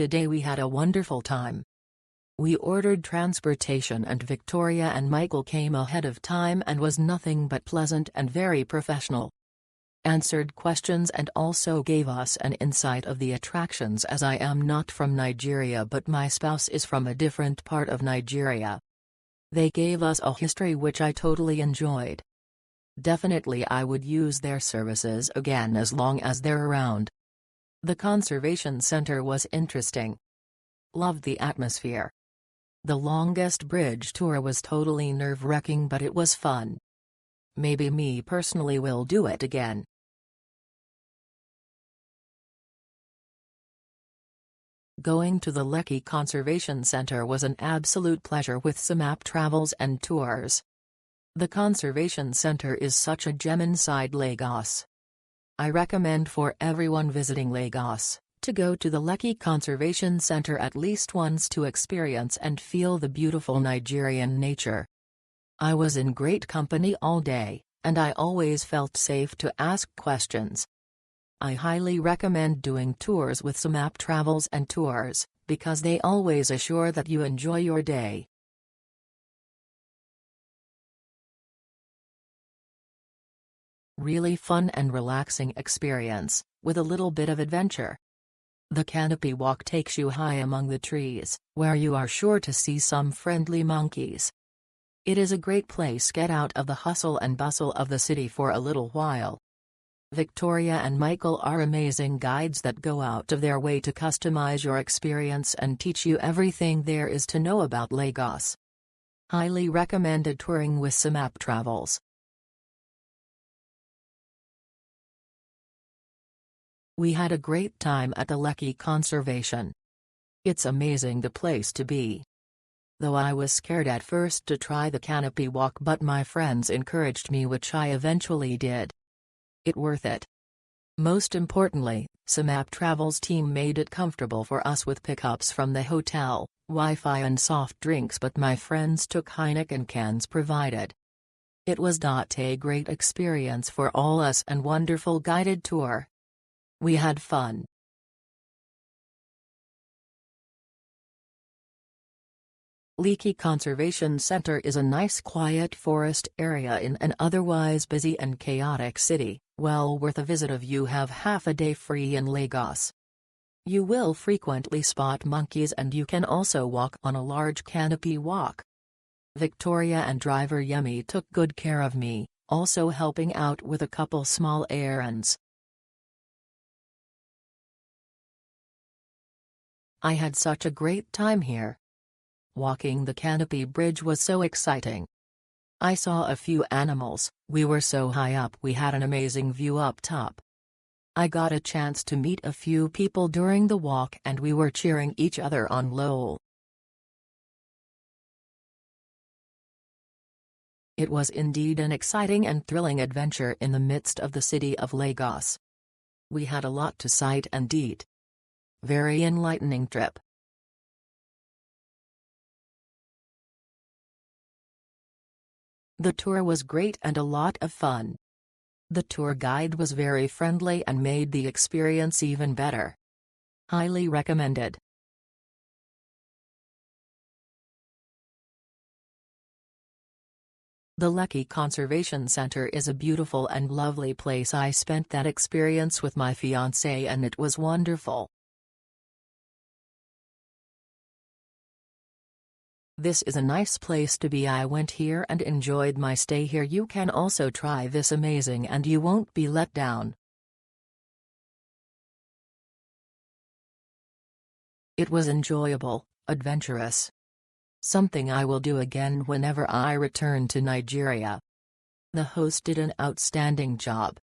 Today we had a wonderful time. We ordered transportation and Victoria and Michael came ahead of time and was nothing but pleasant and very professional. Answered questions and also gave us an insight of the attractions, as I am not from Nigeria but my spouse is from a different part of Nigeria. They gave us a history which I totally enjoyed. Definitely I would use their services again as long as they're around. The conservation center was interesting. Loved the atmosphere. The longest bridge tour was totally nerve-wracking but it was fun. Maybe me personally will do it again. Going to the Lekki Conservation Centre was an absolute pleasure with some app travels and tours. The Conservation Centre is such a gem inside Lagos. I recommend for everyone visiting Lagos, to go to the Lekki Conservation Centre at least once to experience and feel the beautiful Nigerian nature. I was in great company all day, and I always felt safe to ask questions. I highly recommend doing tours with some app travels and tours, because they always assure that you enjoy your day. Really fun and relaxing experience, with a little bit of adventure. The Canopy Walk takes you high among the trees, where you are sure to see some friendly monkeys. It is a great place to get out of the hustle and bustle of the city for a little while. Victoria and Michael are amazing guides that go out of their way to customize your experience and teach you everything there is to know about Lagos. Highly recommended touring with some app travels. We had a great time at the Lekki Conservation. It's amazing the place to be. Though I was scared at first to try the Canopy Walk but my friends encouraged me, which I eventually did. It worth it. Most importantly, some app travels team made it comfortable for us with pickups from the hotel, Wi-Fi and soft drinks, but my friends took Heineken cans provided. It was a great experience for all us and wonderful guided tour. We had fun. Lekki Conservation Centre is a nice quiet forest area in an otherwise busy and chaotic city, well worth a visit if you have half a day free in Lagos. You will frequently spot monkeys and you can also walk on a large canopy walk. Victoria and driver Yemi took good care of me, also helping out with a couple small errands. I had such a great time here. Walking the Canopy Bridge was so exciting. I saw a few animals, we were so high up we had an amazing view up top. I got a chance to meet a few people during the walk and we were cheering each other on lol. It was indeed an exciting and thrilling adventure in the midst of the city of Lagos. We had a lot to sight and eat. Very enlightening trip. The tour was great and a lot of fun. The tour guide was very friendly and made the experience even better. Highly recommended. The Lekki Conservation Centre is a beautiful and lovely place. I spent that experience with my fiancé and it was wonderful. This is a nice place to be. I went here and enjoyed my stay here. You can also try this amazing and you won't be let down. It was enjoyable, adventurous. Something I will do again whenever I return to Nigeria. The host did an outstanding job.